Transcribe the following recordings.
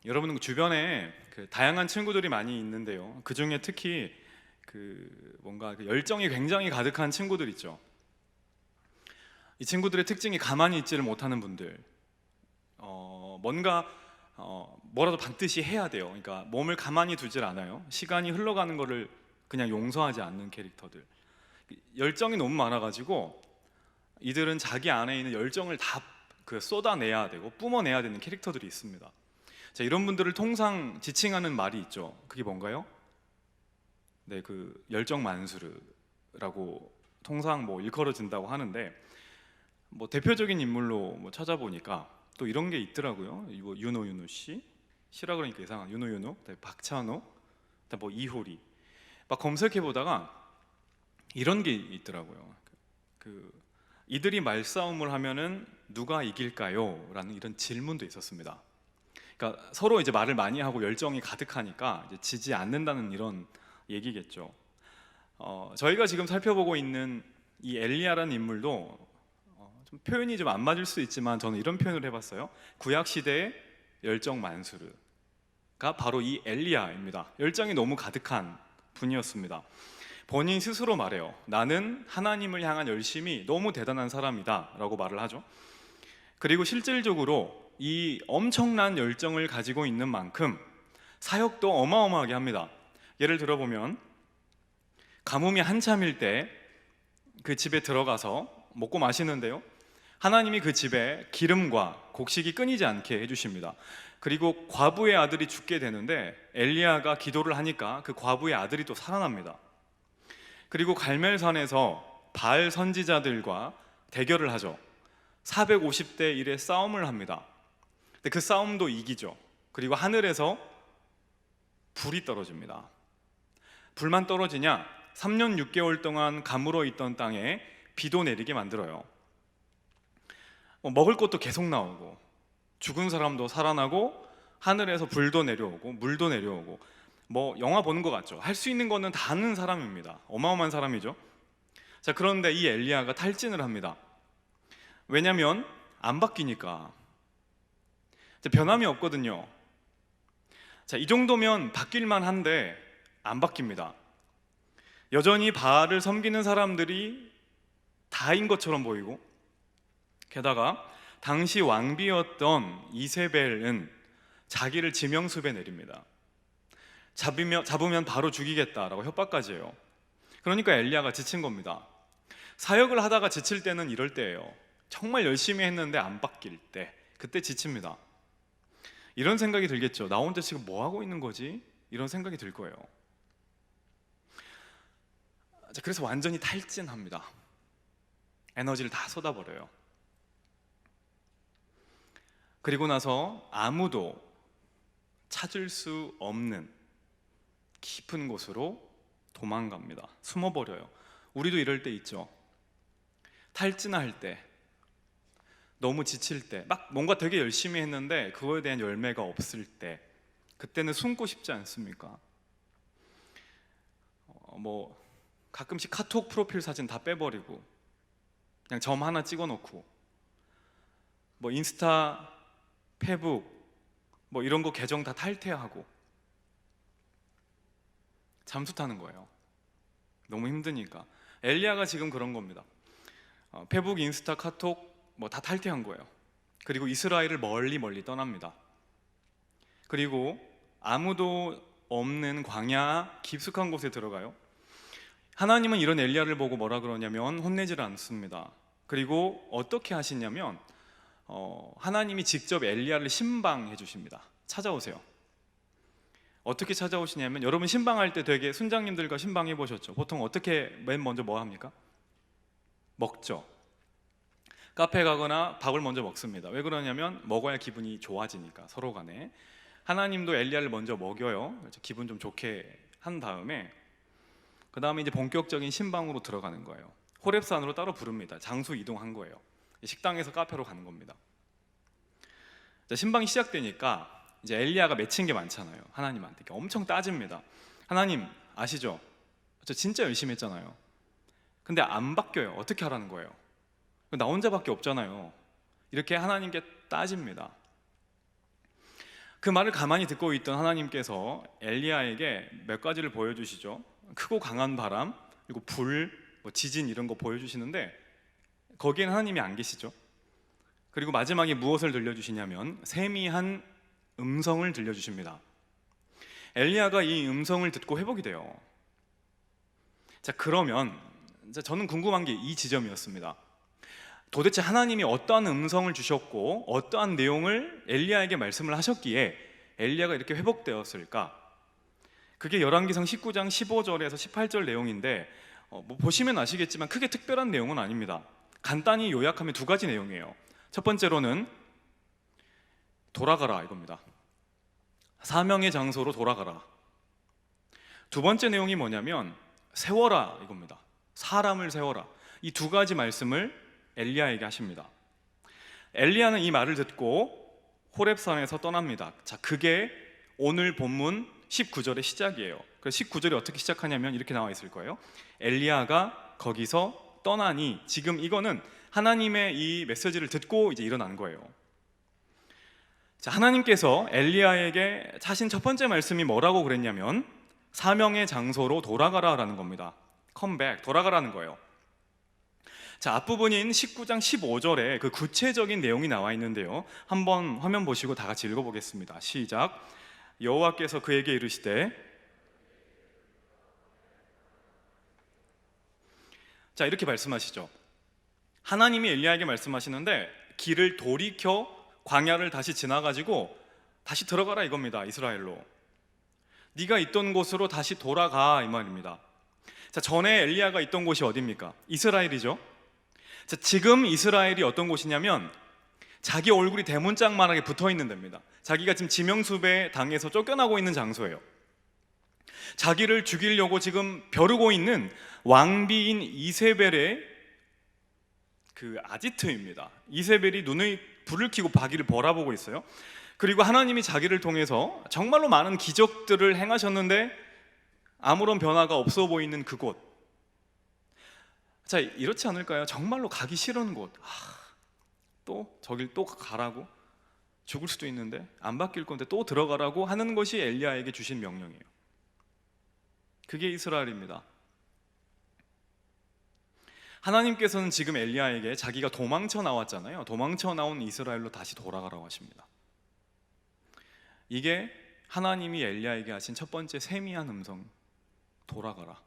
여러분 주변에 다양한 친구들이 많이 있는데요. 그 중에 특히 뭔가 열정이 굉장히 가득한 친구들 있죠. 이 친구들의 특징이 가만히 있지를 못하는 분들, 뭔가 뭐라도 반드시 해야 돼요. 그러니까 몸을 가만히 두질 않아요. 시간이 흘러가는 거를 그냥 용서하지 않는 캐릭터들. 열정이 너무 많아가지고 이들은 자기 안에 있는 열정을 다 쏟아내야 되고 뿜어내야 되는 캐릭터들이 있습니다. 자, 이런 분들을 통상 지칭하는 말이 있죠. 그게 뭔가요? 네, 열정만수르라고 통상 일컬어진다고 하는데, 대표적인 인물로 찾아보니까 또 이런 게 있더라고요. 윤호 씨, 시라 그러니까 이상한 윤호, 박찬호, 이효리. 막 검색해 보다가 이런 게 있더라고요. 이들이 말싸움을 하면은 누가 이길까요? 라는 이런 질문도 있었습니다. 그러니까 서로 이제 말을 많이 하고 열정이 가득하니까 이제 지지 않는다는 이런 얘기겠죠. 저희가 지금 살펴보고 있는 이 엘리야라는 인물도 좀 표현이 좀 안 맞을 수 있지만 저는 이런 표현을 해봤어요. 구약 시대의 열정 만수르가 바로 이 엘리야입니다. 열정이 너무 가득한 분이었습니다. 본인 스스로 말해요. 나는 하나님을 향한 열심이 너무 대단한 사람이다 라고 말을 하죠. 그리고 실질적으로 이 엄청난 열정을 가지고 있는 만큼 사역도 어마어마하게 합니다. 예를 들어보면 가뭄이 한참일 때 그 집에 들어가서 먹고 마시는데요, 하나님이 그 집에 기름과 곡식이 끊이지 않게 해주십니다. 그리고 과부의 아들이 죽게 되는데 엘리야가 기도를 하니까 그 과부의 아들이 또 살아납니다. 그리고 갈멜산에서 바알 선지자들과 대결을 하죠. 450대 1의 싸움을 합니다. 근데 그 싸움도 이기죠. 그리고 하늘에서 불이 떨어집니다. 불만 떨어지냐? 3년 6개월 동안 가물어 있던 땅에 비도 내리게 만들어요. 먹을 것도 계속 나오고 죽은 사람도 살아나고 하늘에서 불도 내려오고 물도 내려오고, 영화 보는 것 같죠? 할 수 있는 거는 다 하는 사람입니다. 어마어마한 사람이죠. 자, 그런데 이 엘리야가 탈진을 합니다. 왜냐면 안 바뀌니까. 변함이 없거든요. 자, 이 정도면 바뀔만 한데 안 바뀝니다. 여전히 바알을 섬기는 사람들이 다인 것처럼 보이고, 게다가 당시 왕비였던 이세벨은 자기를 지명수배 내립니다. 잡으면 바로 죽이겠다라고 협박까지 해요. 그러니까 엘리야가 지친 겁니다. 사역을 하다가 지칠 때는 이럴 때예요. 정말 열심히 했는데 안 바뀔 때, 그때 지칩니다. 이런 생각이 들겠죠. 나 혼자 지금 뭐 하고 있는 거지? 이런 생각이 들 거예요. 그래서 완전히 탈진합니다. 에너지를 다 쏟아버려요. 그리고 나서 아무도 찾을 수 없는 깊은 곳으로 도망갑니다. 숨어버려요. 우리도 이럴 때 있죠. 탈진할 때, 너무 지칠 때, 막 뭔가 되게 열심히 했는데 그거에 대한 열매가 없을 때, 그때는 숨고 싶지 않습니까? 가끔씩 카톡 프로필 사진 다 빼버리고 그냥 점 하나 찍어놓고, 인스타, 페북 이런 거 계정 다 탈퇴하고 잠수 타는 거예요. 너무 힘드니까. 엘리야가 지금 그런 겁니다. 페북, 인스타, 카톡 다 탈퇴한 거예요. 그리고 이스라엘을 멀리 떠납니다. 그리고 아무도 없는 광야 깊숙한 곳에 들어가요. 하나님은 이런 엘리야를 보고 뭐라 그러냐면 혼내지를 않습니다. 그리고 어떻게 하시냐면 하나님이 직접 엘리야를 신방해 주십니다. 찾아오세요. 어떻게 찾아오시냐면, 여러분 신방할 때 되게 순장님들과 신방해 보셨죠? 보통 어떻게 맨 먼저 뭐 합니까? 먹죠. 카페 가거나 밥을 먼저 먹습니다. 왜 그러냐면 먹어야 기분이 좋아지니까, 서로 간에. 하나님도 엘리야를 먼저 먹여요. 기분 좀 좋게 한 다음에 그 다음에 이제 본격적인 신방으로 들어가는 거예요. 호렙산으로 따로 부릅니다. 장소 이동한 거예요. 식당에서 카페로 가는 겁니다. 자, 신방이 시작되니까 이제 엘리야가 맺힌 게 많잖아요. 하나님한테 엄청 따집니다. 하나님 아시죠? 저 진짜 열심히 했잖아요. 근데 안 바뀌어요. 어떻게 하라는 거예요? 나 혼자밖에 없잖아요. 이렇게 하나님께 따집니다. 그 말을 가만히 듣고 있던 하나님께서 엘리야에게 몇 가지를 보여주시죠. 크고 강한 바람, 그리고 불, 지진 이런 거 보여주시는데 거기에는 하나님이 안 계시죠. 그리고 마지막에 무엇을 들려주시냐면 세미한 음성을 들려주십니다. 엘리야가 이 음성을 듣고 회복이 돼요. 자, 그러면 저는 궁금한 게 이 지점이었습니다. 도대체 하나님이 어떠한 음성을 주셨고 어떠한 내용을 엘리야에게 말씀을 하셨기에 엘리야가 이렇게 회복되었을까? 그게 열왕기상 19장 15절에서 18절 내용인데 보시면 아시겠지만 크게 특별한 내용은 아닙니다. 간단히 요약하면 두 가지 내용이에요. 첫 번째로는 돌아가라 이겁니다. 사명의 장소로 돌아가라. 두 번째 내용이 뭐냐면 세워라 이겁니다. 사람을 세워라. 이 두 가지 말씀을 엘리야에게 하십니다. 엘리야는 이 말을 듣고 호렙산에서 떠납니다. 자, 그게 오늘 본문 19절의 시작이에요. 그래서 19절이 어떻게 시작하냐면 이렇게 나와 있을 거예요. 엘리야가 거기서 떠나니, 지금 이거는 하나님의 이 메시지를 듣고 이제 일어난 거예요. 자, 하나님께서 엘리야에게 하신 첫 번째 말씀이 뭐라고 그랬냐면 사명의 장소로 돌아가라라는 겁니다. Come back, 돌아가라는 거예요. 자, 앞부분인 19장 15절에 그 구체적인 내용이 나와 있는데요, 한번 화면 보시고 다 같이 읽어보겠습니다. 시작. 여호와께서 그에게 이르시되, 자, 이렇게 말씀하시죠. 하나님이 엘리야에게 말씀하시는데 길을 돌이켜 광야를 다시 지나가지고 다시 들어가라 이겁니다. 이스라엘로 네가 있던 곳으로 다시 돌아가 이 말입니다. 자, 전에 엘리야가 있던 곳이 어디입니까? 이스라엘이죠. 자, 지금 이스라엘이 어떤 곳이냐면 자기 얼굴이 대문짝만하게 붙어있는 데입니다. 자기가 지금 지명수배 당해서 쫓겨나고 있는 장소예요. 자기를 죽이려고 지금 벼르고 있는 왕비인 이세벨의 그 아지트입니다. 이세벨이 눈에 불을 켜고 자기를 바라보고 있어요. 그리고 하나님이 자기를 통해서 정말로 많은 기적들을 행하셨는데 아무런 변화가 없어 보이는 그곳. 자, 이렇지 않을까요? 정말로 가기 싫은 곳. 또 저길 또 가라고? 죽을 수도 있는데 안 바뀔 건데 또 들어가라고 하는 것이 엘리야에게 주신 명령이에요. 그게 이스라엘입니다. 하나님께서는 지금 엘리야에게 자기가 도망쳐 나왔잖아요. 도망쳐 나온 이스라엘로 다시 돌아가라고 하십니다. 이게 하나님이 엘리야에게 하신 첫 번째 세미한 음성. 돌아가라.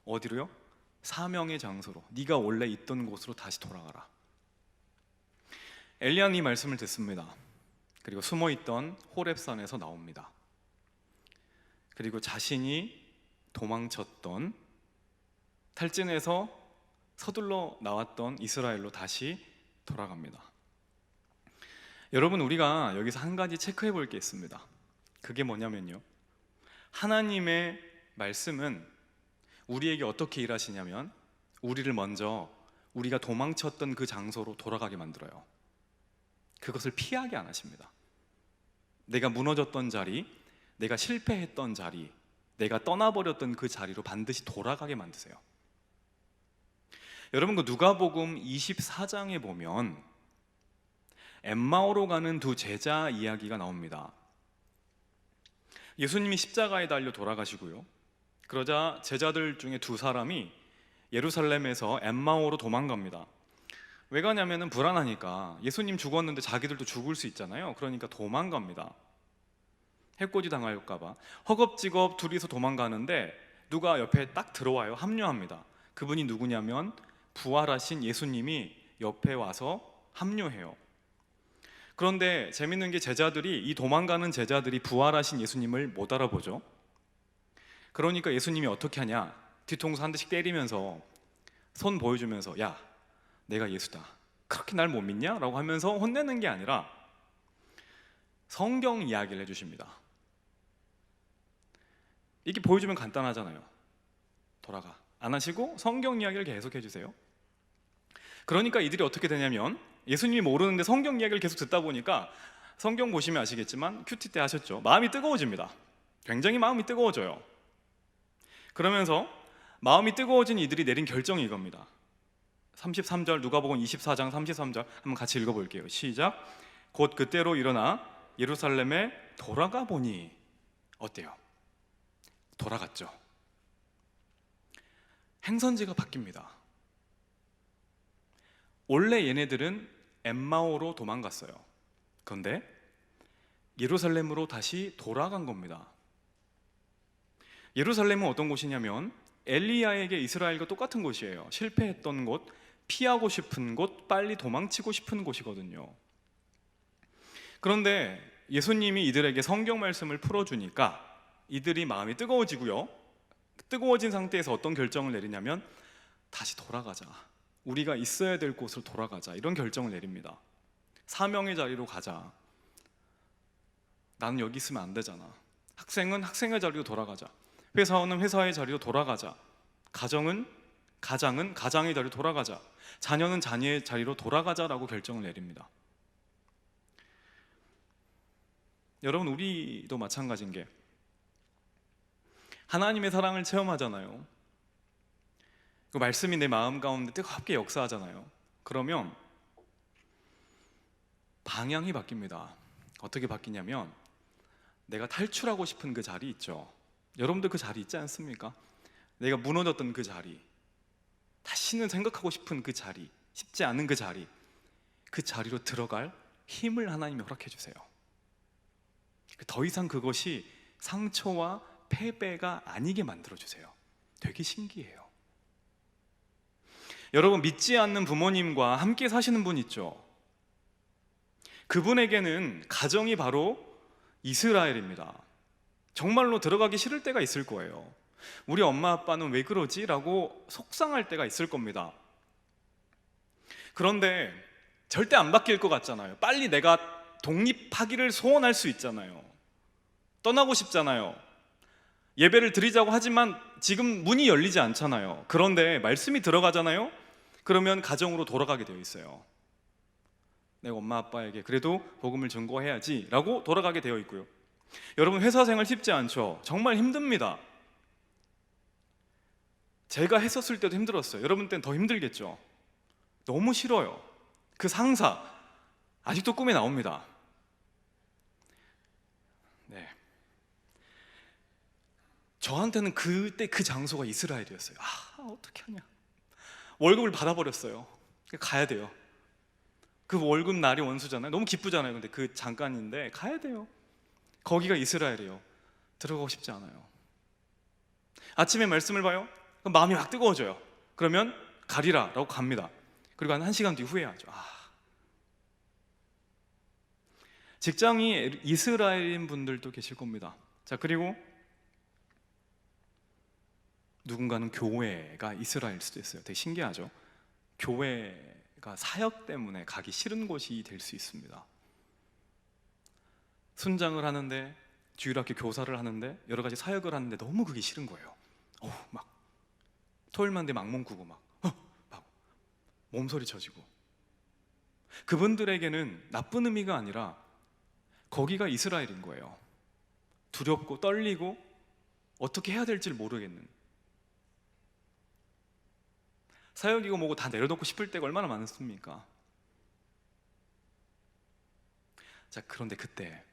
어디로요? 사명의 장소로, 네가 원래 있던 곳으로 다시 돌아가라. 엘리야는 이 말씀을 듣습니다. 그리고 숨어있던 호렙산에서 나옵니다. 그리고 자신이 도망쳤던, 탈진해서 서둘러 나왔던 이스라엘로 다시 돌아갑니다. 여러분, 우리가 여기서 한 가지 체크해 볼 게 있습니다. 그게 뭐냐면요, 하나님의 말씀은 우리에게 어떻게 일하시냐면 우리를 먼저 우리가 도망쳤던 그 장소로 돌아가게 만들어요. 그것을 피하게 안 하십니다. 내가 무너졌던 자리, 내가 실패했던 자리, 내가 떠나버렸던 그 자리로 반드시 돌아가게 만드세요. 여러분, 그 누가복음 24장에 보면 엠마오로 가는 두 제자 이야기가 나옵니다. 예수님이 십자가에 달려 돌아가시고요, 그러자 제자들 중에 두 사람이 예루살렘에서 엠마오로 도망갑니다. 왜 가냐면은 불안하니까. 예수님 죽었는데 자기들도 죽을 수 있잖아요. 그러니까 도망갑니다. 해코지 당할까 봐. 허겁지겁 둘이서 도망가는데 누가 옆에 딱 들어와요. 합류합니다. 그분이 누구냐면 부활하신 예수님이 옆에 와서 합류해요. 그런데 재밌는 게 이 도망가는 제자들이 부활하신 예수님을 못 알아보죠. 그러니까 예수님이 어떻게 하냐, 뒤통수 한 대씩 때리면서 손 보여주면서, 야, 내가 예수다, 그렇게 날 못 믿냐? 라고 하면서 혼내는 게 아니라 성경 이야기를 해주십니다. 이게 보여주면 간단하잖아요. 돌아가. 안 하시고 성경 이야기를 계속 해주세요. 그러니까 이들이 어떻게 되냐면, 예수님이 모르는데 성경 이야기를 계속 듣다 보니까, 성경 보시면 아시겠지만 큐티 때 하셨죠, 마음이 뜨거워집니다. 굉장히 마음이 뜨거워져요. 그러면서 마음이 뜨거워진 이들이 내린 결정이 이겁니다. 33절, 누가복음 24장 33절 한번 같이 읽어볼게요. 시작. 곧 그때로 일어나 예루살렘에 돌아가 보니 어때요? 돌아갔죠. 행선지가 바뀝니다. 원래 얘네들은 엠마오로 도망갔어요. 그런데 예루살렘으로 다시 돌아간 겁니다. 예루살렘은 어떤 곳이냐면 엘리야에게 이스라엘과 똑같은 곳이에요. 실패했던 곳, 피하고 싶은 곳, 빨리 도망치고 싶은 곳이거든요. 그런데 예수님이 이들에게 성경 말씀을 풀어주니까 이들이 마음이 뜨거워지고요. 뜨거워진 상태에서 어떤 결정을 내리냐면 다시 돌아가자, 우리가 있어야 될 곳으로 돌아가자, 이런 결정을 내립니다. 사명의 자리로 가자. 나는 여기 있으면 안 되잖아. 학생은 학생의 자리로 돌아가자. 회사원은 회사의 자리로 돌아가자. 가장은 가장의 자리로 돌아가자. 자녀는 자녀의 자리로 돌아가자라고 결정을 내립니다. 여러분, 우리도 마찬가지인 게 하나님의 사랑을 체험하잖아요. 그 말씀이 내 마음 가운데 뜨겁게 역사하잖아요. 그러면 방향이 바뀝니다. 어떻게 바뀌냐면 내가 탈출하고 싶은 그 자리 있죠. 여러분들 그 자리 있지 않습니까? 내가 무너졌던 그 자리, 다시는 생각하고 싶은 그 자리, 쉽지 않은 그 자리, 그 자리로 들어갈 힘을 하나님이 허락해 주세요. 더 이상 그것이 상처와 패배가 아니게 만들어 주세요. 되게 신기해요. 여러분, 믿지 않는 부모님과 함께 사시는 분 있죠? 그분에게는 가정이 바로 이스라엘입니다. 정말로 들어가기 싫을 때가 있을 거예요. 우리 엄마 아빠는 왜 그러지? 라고 속상할 때가 있을 겁니다. 그런데 절대 안 바뀔 것 같잖아요. 빨리 내가 독립하기를 소원할 수 있잖아요. 떠나고 싶잖아요. 예배를 드리자고 하지만 지금 문이 열리지 않잖아요. 그런데 말씀이 들어가잖아요. 그러면 가정으로 돌아가게 되어 있어요. 내가 엄마 아빠에게 그래도 복음을 증거해야지 라고 돌아가게 되어 있고요. 여러분, 회사 생활 쉽지 않죠? 정말 힘듭니다. 제가 했었을 때도 힘들었어요. 여러분 때는 더 힘들겠죠? 너무 싫어요. 그 상사 아직도 꿈에 나옵니다. 네. 저한테는 그때 그 장소가 이스라엘이었어요. 어떻게 하냐. 월급을 받아버렸어요. 가야 돼요. 그 월급 날이 원수잖아요. 너무 기쁘잖아요. 근데 그 잠깐인데 가야 돼요. 거기가 이스라엘이에요. 들어가고 싶지 않아요. 아침에 말씀을 봐요. 그럼 마음이 막 뜨거워져요. 그러면 가리라 라고 갑니다. 그리고 한 1시간 뒤 후회하죠. 직장이 이스라엘인 분들도 계실 겁니다. 자, 그리고 누군가는 교회가 이스라엘일 수도 있어요. 되게 신기하죠? 교회가 사역 때문에 가기 싫은 곳이 될 수 있습니다. 순장을 하는데, 주일학교 교사를 하는데, 여러 가지 사역을 하는데 너무 그게 싫은 거예요. 막 토요일만 되면 악몽 꾸고 막 몸소리 쳐지고. 그분들에게는 나쁜 의미가 아니라 거기가 이스라엘인 거예요. 두렵고 떨리고 어떻게 해야 될지를 모르겠는. 사역이고 뭐고 다 내려놓고 싶을 때가 얼마나 많습니까? 자, 그런데 그때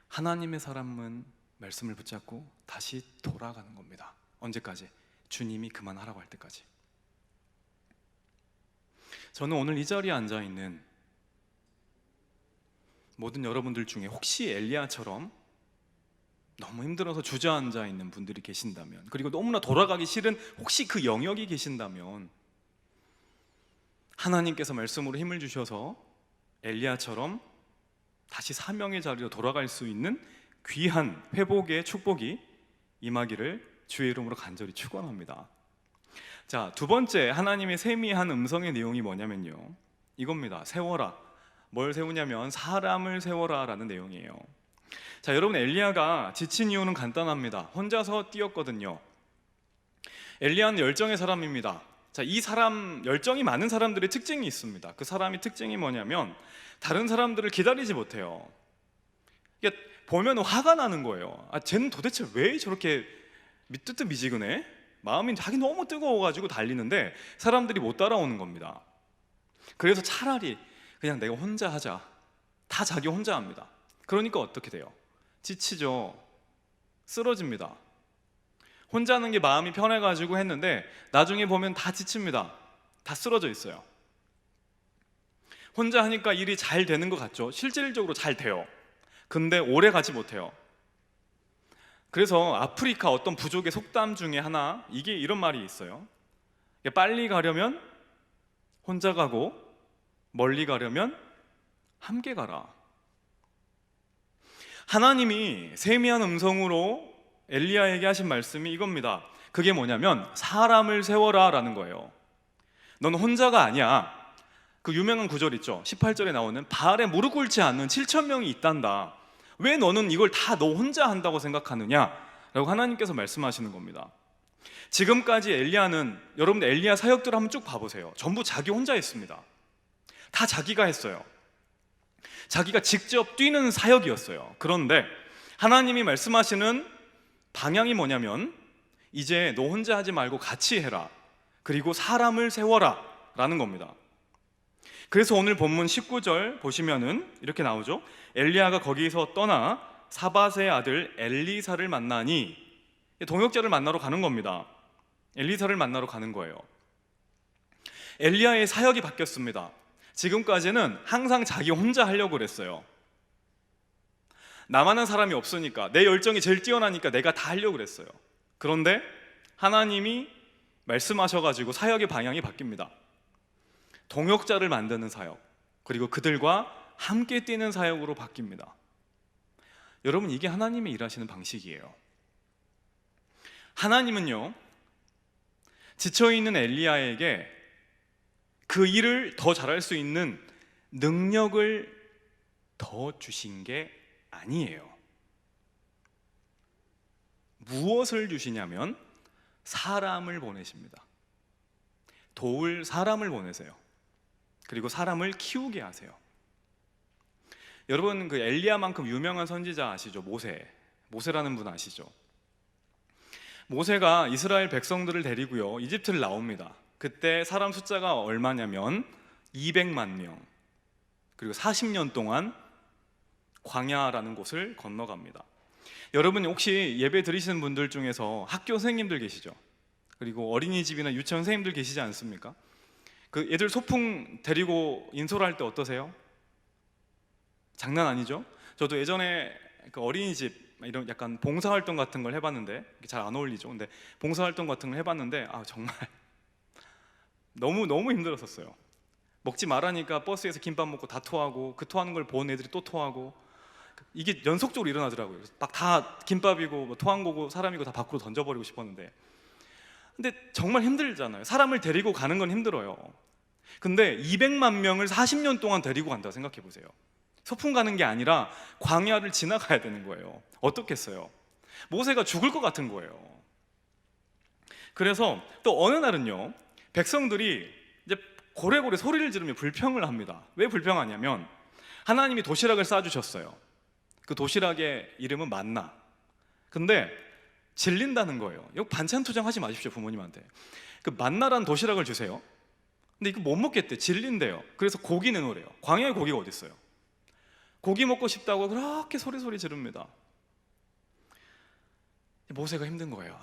하나님의 사람은 말씀을 붙잡고 다시 돌아가는 겁니다. 언제까지? 주님이 그만하라고 할 때까지. 저는 오늘 이 자리에 앉아있는 모든 여러분들 중에 혹시 엘리야처럼 너무 힘들어서 주저앉아 있는 분들이 계신다면, 그리고 너무나 돌아가기 싫은 혹시 그 영역이 계신다면, 하나님께서 말씀으로 힘을 주셔서 엘리야처럼 다시 사명의 자리로 돌아갈 수 있는 귀한 회복의 축복이 임하기를 주의 이름으로 간절히 축원합니다. 자, 두 번째 하나님의 세미한 음성의 내용이 뭐냐면요, 이겁니다. 세워라. 뭘 세우냐면 사람을 세워라 라는 내용이에요. 자, 여러분, 엘리야가 지친 이유는 간단합니다. 혼자서 뛰었거든요. 엘리야는 열정의 사람입니다. 자, 이 사람, 열정이 많은 사람들의 특징이 있습니다. 그 사람의 특징이 뭐냐면 다른 사람들을 기다리지 못해요. 이게 보면 화가 나는 거예요. 쟤는 도대체 왜 저렇게 뜨뜻미지근해? 마음이 자기 너무 뜨거워가지고 달리는데 사람들이 못 따라오는 겁니다. 그래서 차라리 그냥 내가 혼자 하자. 다 자기 혼자 합니다. 그러니까 어떻게 돼요? 지치죠. 쓰러집니다. 혼자 하는 게 마음이 편해가지고 했는데 나중에 보면 다 지칩니다. 다 쓰러져 있어요. 혼자 하니까 일이 잘 되는 것 같죠? 실질적으로 잘 돼요. 근데 오래 가지 못해요. 그래서 아프리카 어떤 부족의 속담 중에 하나, 이게 이런 말이 있어요. 빨리 가려면 혼자 가고 멀리 가려면 함께 가라. 하나님이 세미한 음성으로 엘리야에게 하신 말씀이 이겁니다. 그게 뭐냐면 사람을 세워라 라는 거예요. 넌 혼자가 아니야. 그 유명한 구절 있죠. 18절에 나오는 바알에 무릎 꿇지 않는 7천 명이 있단다. 왜 너는 이걸 다 너 혼자 한다고 생각하느냐? 라고 하나님께서 말씀하시는 겁니다. 지금까지 엘리야는, 여러분들 엘리야 사역들을 한번 쭉 봐보세요. 전부 자기 혼자 했습니다. 다 자기가 했어요. 자기가 직접 뛰는 사역이었어요. 그런데 하나님이 말씀하시는 방향이 뭐냐면 이제 너 혼자 하지 말고 같이 해라. 그리고 사람을 세워라 라는 겁니다. 그래서 오늘 본문 19절 보시면은 이렇게 나오죠. 엘리야가 거기서 떠나 사밧의 아들 엘리사를 만나니, 동역자를 만나러 가는 겁니다. 엘리사를 만나러 가는 거예요. 엘리야의 사역이 바뀌었습니다. 지금까지는 항상 자기 혼자 하려고 그랬어요. 나만한 사람이 없으니까, 내 열정이 제일 뛰어나니까 내가 다 하려고 그랬어요. 그런데 하나님이 말씀하셔가지고 사역의 방향이 바뀝니다. 동역자를 만드는 사역, 그리고 그들과 함께 뛰는 사역으로 바뀝니다. 여러분, 이게 하나님의 일하시는 방식이에요. 하나님은요, 지쳐있는 엘리야에게 그 일을 더 잘할 수 있는 능력을 더 주신 게 아니에요. 무엇을 주시냐면 사람을 보내십니다. 도울 사람을 보내세요. 그리고 사람을 키우게 하세요. 여러분, 그 엘리야만큼 유명한 선지자 아시죠? 모세라는 분 아시죠? 모세가 이스라엘 백성들을 데리고요 이집트를 나옵니다. 그때 사람 숫자가 얼마냐면 200만 명. 그리고 40년 동안 광야라는 곳을 건너갑니다. 여러분, 혹시 예배 드리시는 분들 중에서 학교 선생님들 계시죠? 그리고 어린이집이나 유치원 선생님들 계시지 않습니까? 그 애들 소풍 데리고 인솔할 때 어떠세요? 장난 아니죠? 저도 예전에 그 어린이집 이런 약간 봉사활동 같은 걸 해봤는데, 잘 안 어울리죠? 근데 봉사활동 같은 걸 해봤는데 정말 너무 힘들었었어요. 먹지 말라니까 버스에서 김밥 먹고 다 토하고, 그 토하는 걸 본 애들이 또 토하고, 이게 연속적으로 일어나더라고요. 막 다 김밥이고 뭐 토한 거고 사람이고 다 밖으로 던져버리고 싶었는데, 근데 정말 힘들잖아요. 사람을 데리고 가는 건 힘들어요. 근데 200만 명을 40년 동안 데리고 간다고 생각해 보세요. 소풍 가는 게 아니라 광야를 지나가야 되는 거예요. 어떻겠어요? 모세가 죽을 것 같은 거예요. 그래서 또 어느 날은요, 백성들이 이제 고래고래 소리를 지르며 불평을 합니다. 왜 불평하냐면 하나님이 도시락을 싸주셨어요. 그 도시락의 이름은 만나. 근데 질린다는 거예요. 이거 반찬 투정하지 마십시오, 부모님한테. 그 만나란 도시락을 주세요. 근데 이거 못 먹겠대. 질린대요. 그래서 고기 내놓으래요. 광야에 고기가 어디 있어요? 고기 먹고 싶다고 그렇게 소리 지릅니다. 모세가 힘든 거예요.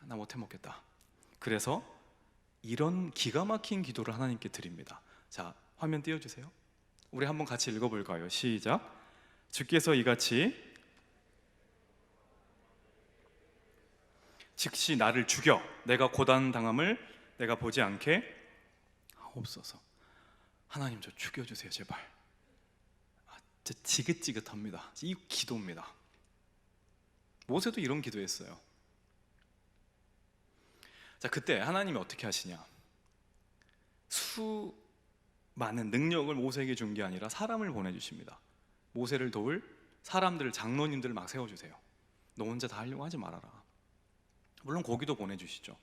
나 못 해먹겠다. 그래서 이런 기가 막힌 기도를 하나님께 드립니다. 자, 화면 띄워주세요. 우리 한번 같이 읽어볼까요? 시작. 주께서 이같이 즉시 나를 죽여 내가 고난당함을 내가 보지 않게 하옵소서. 하나님, 저 죽여주세요 제발. 진짜 지긋지긋합니다. 이 기도입니다. 모세도 이런 기도했어요. 자, 그때 하나님이 어떻게 하시냐? 수많은 능력을 모세에게 준 게 아니라 사람을 보내주십니다. 모세를 도울 사람들, 장로님들을 막 세워주세요. 너 혼자 다 하려고 하지 말아라. 물론 고기도 보내주시죠.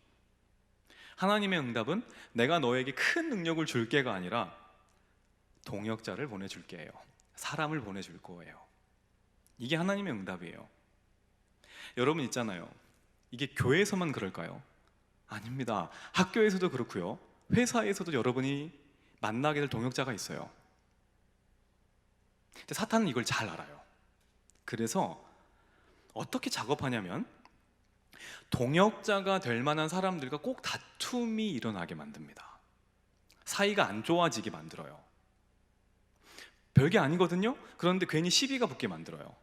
하나님의 응답은 내가 너에게 큰 능력을 줄게가 아니라 동역자를 보내줄게요. 사람을 보내줄 거예요. 이게 하나님의 응답이에요. 여러분 있잖아요, 이게 교회에서만 그럴까요? 아닙니다. 학교에서도 그렇고요, 회사에서도 여러분이 만나게 될 동역자가 있어요. 사탄은 이걸 잘 알아요. 그래서 어떻게 작업하냐면 동역자가 될 만한 사람들과 꼭 다툼이 일어나게 만듭니다. 사이가 안 좋아지게 만들어요. 별게 아니거든요. 그런데 괜히 시비가 붙게 만들어요.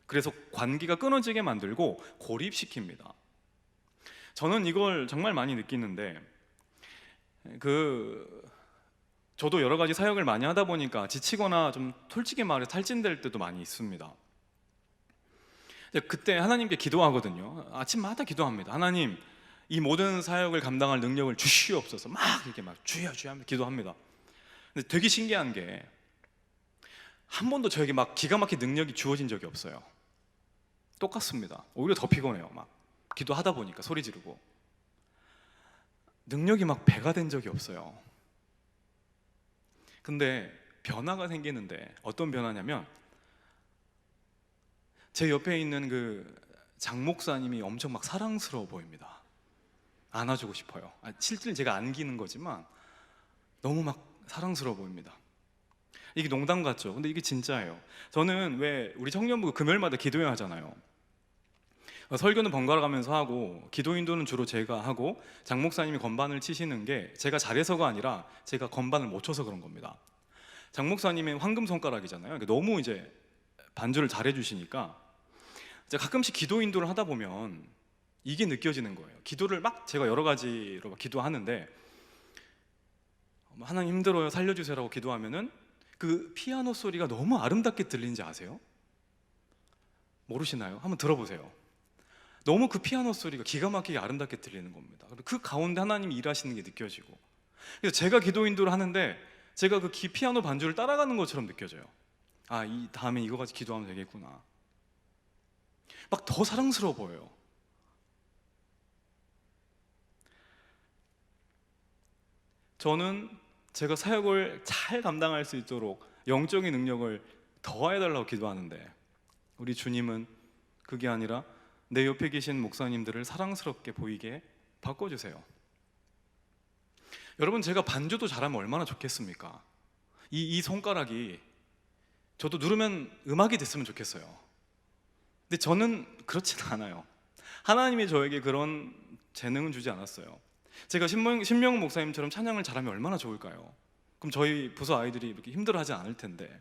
그래서 관계가 끊어지게 만들고 고립시킵니다. 저는 이걸 정말 많이 느끼는데 저도 여러 가지 사역을 많이 하다 보니까 지치거나 좀 솔직히 말해 탈진될 때도 많이 있습니다. 그때 하나님께 기도하거든요. 아침마다 기도합니다. 하나님, 이 모든 사역을 감당할 능력을 주시옵소서. 막 이렇게 막 주여 주여 하면서 기도합니다. 근데 되게 신기한 게 한 번도 저에게 막 기가 막힌 능력이 주어진 적이 없어요. 똑같습니다. 오히려 더 피곤해요. 막 기도하다 보니까 소리 지르고 능력이 막 배가 된 적이 없어요. 근데 변화가 생기는데 어떤 변화냐면 제 옆에 있는 그 장 목사님이 엄청 막 사랑스러워 보입니다. 안아주고 싶어요. 실제로 제가 안기는 거지만 너무 막 사랑스러워 보입니다. 이게 농담 같죠? 근데 이게 진짜예요. 저는 왜 우리 청년부 금요일마다 기도회 하잖아요. 설교는 번갈아 가면서 하고 기도 인도는 주로 제가 하고 장 목사님이 건반을 치시는 게 제가 잘해서가 아니라 제가 건반을 못 쳐서 그런 겁니다. 장 목사님의 황금 손가락이잖아요. 너무 이제 반주를 잘해 주시니까 가끔씩 기도 인도를 하다 보면 이게 느껴지는 거예요. 기도를 막 제가 여러 가지로 막 기도하는데 하나님 힘들어요 살려주세요라고 기도하면은 그 피아노 소리가 너무 아름답게 들리는지 아세요? 모르시나요? 한번 들어보세요. 너무 그 피아노 소리가 기가 막히게 아름답게 들리는 겁니다. 그 가운데 하나님이 일하시는 게 느껴지고, 그래서 제가 기도 인도를 하는데 제가 그 피아노 반주를 따라가는 것처럼 느껴져요. 이 다음에 이거 가지고 기도하면 되겠구나. 막 더 사랑스러워 보여요. 저는 제가 사역을 잘 감당할 수 있도록 영적인 능력을 더해달라고 기도하는데 우리 주님은 그게 아니라 내 옆에 계신 목사님들을 사랑스럽게 보이게 바꿔주세요. 여러분, 제가 반주도 잘하면 얼마나 좋겠습니까? 이 손가락이 저도 누르면 음악이 됐으면 좋겠어요. 근데 저는 그렇진 않아요. 하나님이 저에게 그런 재능은 주지 않았어요. 제가 신명훈 목사님처럼 찬양을 잘하면 얼마나 좋을까요? 그럼 저희 부서 아이들이 이렇게 힘들어하지 않을 텐데.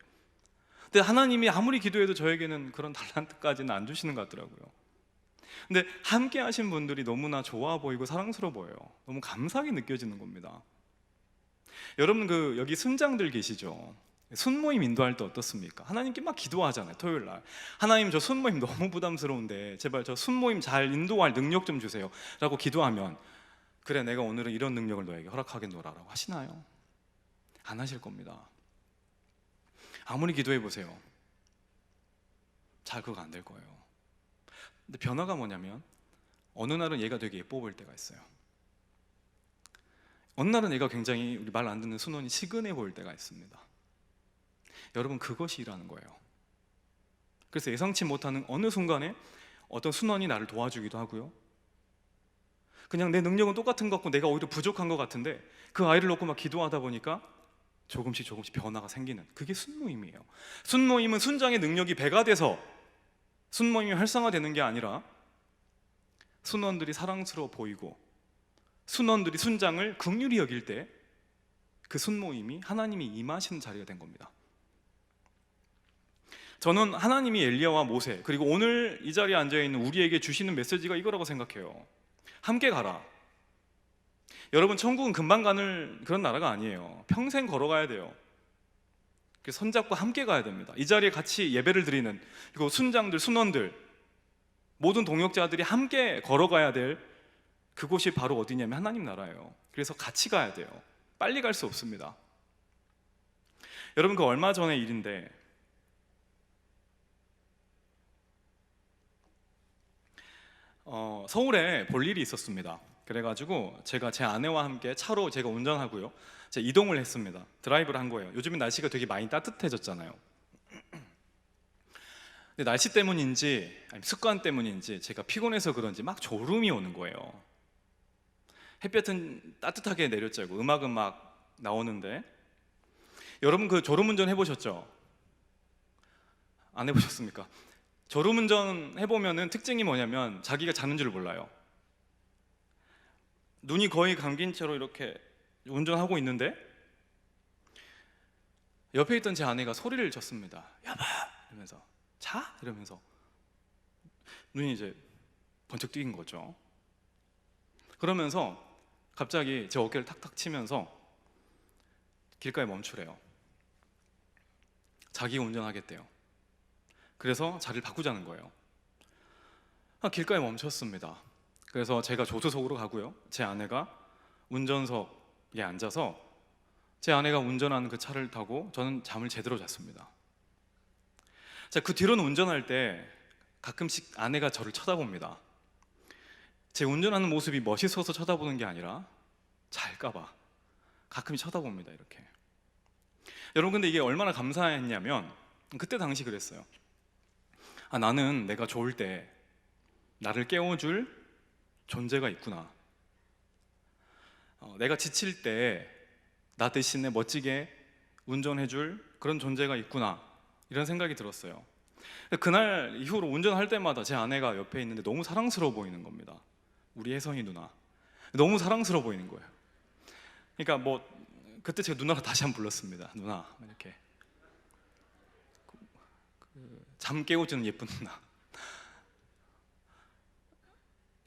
근데 하나님이 아무리 기도해도 저에게는 그런 달란트까지는 안 주시는 것 같더라고요. 근데 함께 하신 분들이 너무나 좋아 보이고 사랑스러워 보여요. 너무 감사하게 느껴지는 겁니다. 여러분, 여기 순장들 계시죠? 순모임 인도할 때 어떻습니까? 하나님께 막 기도하잖아요. 토요일날 하나님, 저 순모임 너무 부담스러운데 제발 저 순모임 잘 인도할 능력 좀 주세요 라고 기도하면, 그래 내가 오늘은 이런 능력을 너에게 허락하겠노라 라고 하시나요? 안 하실 겁니다. 아무리 기도해 보세요, 잘 그거 안 될 거예요. 근데 변화가 뭐냐면 어느 날은 얘가 되게 예뻐 보일 때가 있어요. 어느 날은 얘가 굉장히 우리 말 안 듣는 순원이 시근해 보일 때가 있습니다. 여러분, 그것이 일하는 거예요. 그래서 예상치 못하는 어느 순간에 어떤 순원이 나를 도와주기도 하고요, 그냥 내 능력은 똑같은 것 같고 내가 오히려 부족한 것 같은데 그 아이를 놓고 막 기도하다 보니까 조금씩 변화가 생기는, 그게 순모임이에요. 순모임은 순장의 능력이 배가 돼서 순모임이 활성화되는 게 아니라 순원들이 사랑스러워 보이고 순원들이 순장을 긍휼히 여길 때 그 순모임이 하나님이 임하시는 자리가 된 겁니다. 저는 하나님이 엘리야와 모세, 그리고 오늘 이 자리에 앉아있는 우리에게 주시는 메시지가 이거라고 생각해요. 함께 가라. 여러분, 천국은 금방 가는 그런 나라가 아니에요. 평생 걸어가야 돼요. 손잡고 함께 가야 됩니다. 이 자리에 같이 예배를 드리는, 그리고 순장들, 순원들, 모든 동역자들이 함께 걸어가야 될 그곳이 바로 어디냐면 하나님 나라예요. 그래서 같이 가야 돼요. 빨리 갈 수 없습니다. 여러분, 그 얼마 전의 일인데 서울에 볼 일이 있었습니다. 그래가지고 제가 제 아내와 함께 차로 제가 운전하고요, 제가 이동을 했습니다. 드라이브를 한 거예요. 요즘엔 날씨가 되게 많이 따뜻해졌잖아요. 근데 날씨 때문인지 아니면 습관 때문인지 제가 피곤해서 그런지 막 졸음이 오는 거예요. 햇볕은 따뜻하게 내렸자고 음악은 막 나오는데, 여러분 그 졸음운전 해보셨죠? 안 해보셨습니까? 졸음운전 해보면은 특징이 뭐냐면 자기가 자는 줄 몰라요. 눈이 거의 감긴 채로 이렇게 운전하고 있는데 옆에 있던 제 아내가 소리를 쳤습니다. 여보! 이러면서 자? 이러면서 눈이 이제 번쩍 뜨인 거죠. 그러면서 갑자기 제 어깨를 탁탁 치면서 길가에 멈추래요. 자기가 운전하겠대요. 그래서 자리를 바꾸자는 거예요. 길가에 멈췄습니다. 그래서 제가 조수석으로 가고요, 제 아내가 운전석에 앉아서 제 아내가 운전하는 그 차를 타고 저는 잠을 제대로 잤습니다. 자, 그 뒤로는 운전할 때 가끔씩 아내가 저를 쳐다봅니다. 제 운전하는 모습이 멋있어서 쳐다보는 게 아니라 잘까봐 가끔 쳐다봅니다. 이렇게. 여러분, 근데 이게 얼마나 감사했냐면 그때 당시 그랬어요. 나는 내가 좋을 때 나를 깨워줄 존재가 있구나. 내가 지칠 때 나 대신에 멋지게 운전해줄 그런 존재가 있구나, 이런 생각이 들었어요. 그날 이후로 운전할 때마다 제 아내가 옆에 있는데 너무 사랑스러워 보이는 겁니다. 우리 혜성이 누나 너무 사랑스러워 보이는 거예요. 그러니까 뭐 그때 제가 누나가 다시 한번 불렀습니다. 누나, 이렇게 잠 깨워주는 예쁜 누나.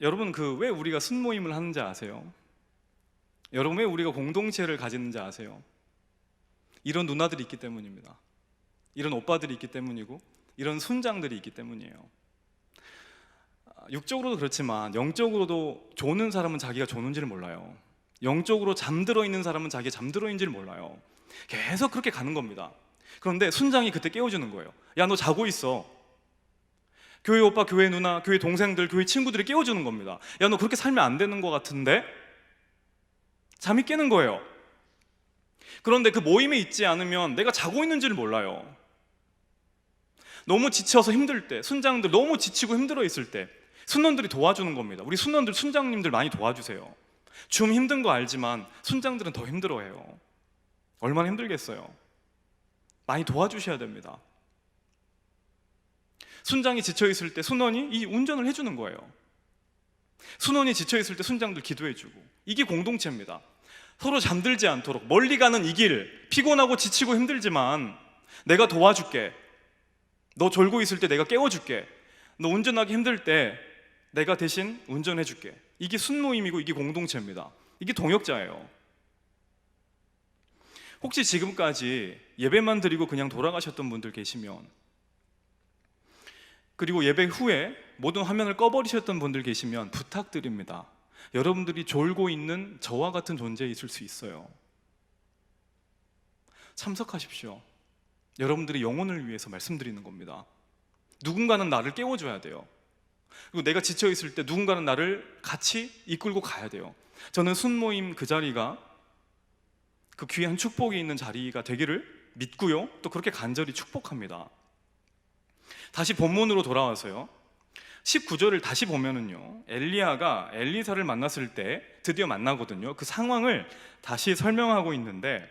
여러분, 왜 우리가 순모임을 하는지 아세요? 여러분, 왜 우리가 공동체를 가지는지 아세요? 이런 누나들이 있기 때문입니다. 이런 오빠들이 있기 때문이고 이런 순장들이 있기 때문이에요. 육적으로도 그렇지만 영적으로도 조는 사람은 자기가 조는지를 몰라요. 영적으로 잠들어 있는 사람은 자기가 잠들어 있는지를 몰라요. 계속 그렇게 가는 겁니다. 그런데 순장이 그때 깨워주는 거예요. 야, 너 자고 있어. 교회 오빠, 교회 누나, 교회 동생들, 교회 친구들이 깨워주는 겁니다. 야, 너 그렇게 살면 안 되는 것 같은데? 잠이 깨는 거예요. 그런데 그 모임에 있지 않으면 내가 자고 있는지를 몰라요. 너무 지쳐서 힘들 때, 순장들 너무 지치고 힘들어 있을 때 순원들이 도와주는 겁니다. 우리 순원들, 순장님들 많이 도와주세요. 좀 힘든 거 알지만 순장들은 더 힘들어해요. 얼마나 힘들겠어요. 많이 도와주셔야 됩니다. 순장이 지쳐있을 때 순원이 이 운전을 해주는 거예요. 순원이 지쳐있을 때 순장들 기도해주고, 이게 공동체입니다. 서로 잠들지 않도록 멀리 가는 이 길, 피곤하고 지치고 힘들지만 내가 도와줄게. 너 졸고 있을 때 내가 깨워줄게. 너 운전하기 힘들 때 내가 대신 운전해줄게. 이게 순모임이고 이게 공동체입니다. 이게 동역자예요. 혹시 지금까지 예배만 드리고 그냥 돌아가셨던 분들 계시면, 그리고 예배 후에 모든 화면을 꺼버리셨던 분들 계시면 부탁드립니다. 여러분들이 졸고 있는 저와 같은 존재에 있을 수 있어요. 참석하십시오. 여러분들의 영혼을 위해서 말씀드리는 겁니다. 누군가는 나를 깨워줘야 돼요. 그리고 내가 지쳐있을 때 누군가는 나를 같이 이끌고 가야 돼요. 저는 순모임 그 자리가 그 귀한 축복이 있는 자리가 되기를 믿고요, 또 그렇게 간절히 축복합니다. 다시 본문으로 돌아와서요, 19절을 다시 보면은요, 엘리야가 엘리사를 만났을 때 드디어 만나거든요. 그 상황을 다시 설명하고 있는데,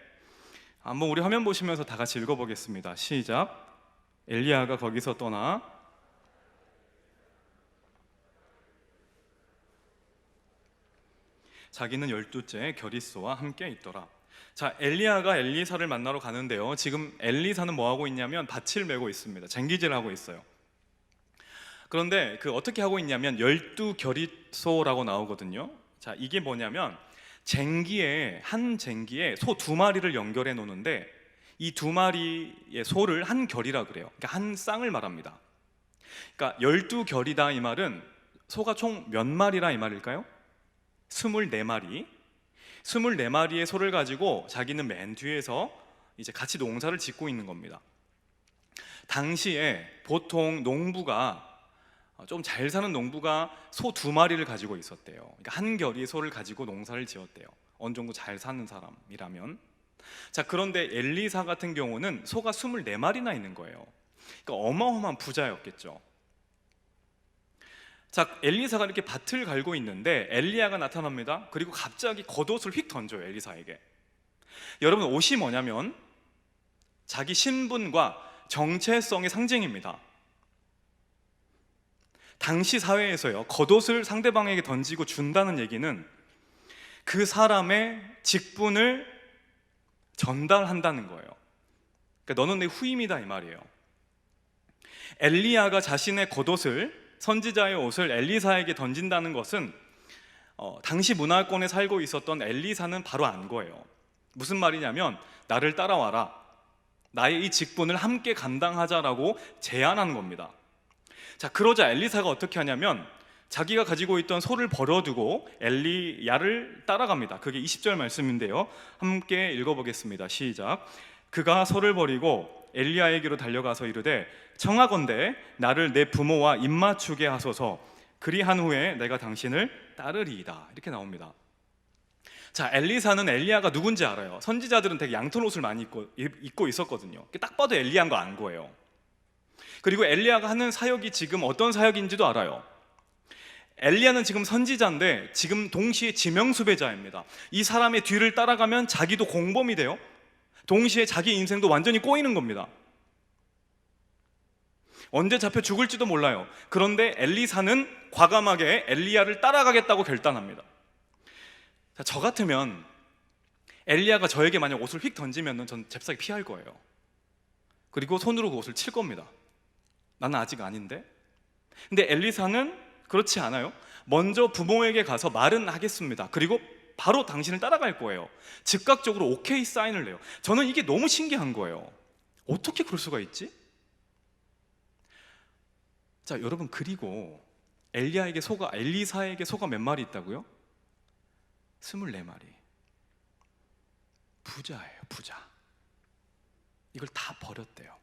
한번 우리 화면 보시면서 다 같이 읽어보겠습니다. 시작. 엘리야가 거기서 떠나 자기는 12째 결이소와 함께 있더라. 자, 엘리야가 엘리사를 만나러 가는데요, 지금 엘리사는 뭐 하고 있냐면 밭을 메고 있습니다. 쟁기질 하고 있어요. 그런데 어떻게 하고 있냐면 12결이소라고 나오거든요. 자, 이게 뭐냐면 한 쟁기에 소 2마리를 연결해 놓는데 이 2마리의 소를 한 결이라 그래요. 그러니까 한 쌍을 말합니다. 그러니까 12결이다 이 말은 소가 총 몇 마리라 이 말일까요? 24마리. 24마리의 소를 가지고 자기는 맨 뒤에서 이제 같이 농사를 짓고 있는 겁니다. 당시에 보통 농부가, 좀 잘 사는 농부가 소 2마리를 가지고 있었대요. 그러니까 한 결의 소를 가지고 농사를 지었대요. 어느 정도 잘 사는 사람이라면. 자, 그런데 엘리사 같은 경우는 소가 24마리나 있는 거예요. 그러니까 어마어마한 부자였겠죠. 자, 엘리사가 이렇게 밭을 갈고 있는데 엘리야가 나타납니다. 그리고 갑자기 겉옷을 휙 던져요, 엘리사에게. 여러분, 옷이 뭐냐면 자기 신분과 정체성의 상징입니다. 당시 사회에서요, 겉옷을 상대방에게 던지고 준다는 얘기는 그 사람의 직분을 전달한다는 거예요. 그러니까 너는 내 후임이다 이 말이에요. 엘리야가 자신의 겉옷을, 선지자의 옷을 엘리사에게 던진다는 것은 당시 문화권에 살고 있었던 엘리사는 바로 안 거예요. 무슨 말이냐면 나를 따라와라, 나의 이 직분을 함께 감당하자라고 제안한 겁니다. 자, 그러자 엘리사가 어떻게 하냐면 자기가 가지고 있던 소를 버려두고 엘리야를 따라갑니다. 그게 20절 말씀인데요, 함께 읽어보겠습니다. 시작. 그가 소를 버리고 엘리야에게로 달려가서 이르되 청하건대 나를 내 부모와 입맞추게 하소서, 그리한 후에 내가 당신을 따르리이다. 이렇게 나옵니다. 자, 엘리사는 엘리야가 누군지 알아요. 선지자들은 되게 얇은 옷을 많이 입고 있었거든요. 딱 봐도 엘리야인 거 안 거예요. 그리고 엘리야가 하는 사역이 지금 어떤 사역인지도 알아요. 엘리야는 지금 선지자인데 지금 동시에 지명수배자입니다. 이 사람의 뒤를 따라가면 자기도 공범이 돼요. 동시에 자기 인생도 완전히 꼬이는 겁니다. 언제 잡혀 죽을지도 몰라요. 그런데 엘리사는 과감하게 엘리야를 따라가겠다고 결단합니다. 자, 저 같으면 엘리야가 저에게 만약 옷을 휙 던지면 전 잽싸게 피할 거예요. 그리고 손으로 그 옷을 칠 겁니다. 나는 아직 아닌데. 근데 엘리사는 그렇지 않아요. 먼저 부모에게 가서 말은 하겠습니다. 그리고 바로 당신을 따라갈 거예요. 즉각적으로 오케이 사인을 내요. 저는 이게 너무 신기한 거예요. 어떻게 그럴 수가 있지? 자, 여러분, 그리고 엘리사에게 소가 몇 마리 있다고요? 24마리. 부자예요, 부자. 이걸 다 버렸대요.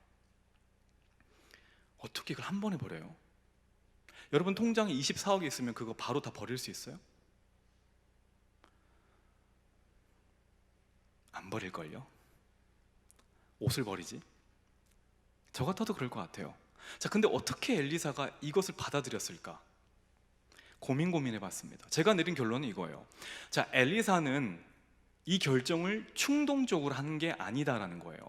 어떻게 이걸 한 번에 버려요? 여러분, 통장에 24억이 있으면 그거 바로 다 버릴 수 있어요? 안 버릴걸요? 옷을 버리지? 저 같아도 그럴 것 같아요. 자, 근데 어떻게 엘리사가 이것을 받아들였을까? 고민해봤습니다. 제가 내린 결론은 이거예요. 자, 엘리사는 이 결정을 충동적으로 한 게 아니다라는 거예요.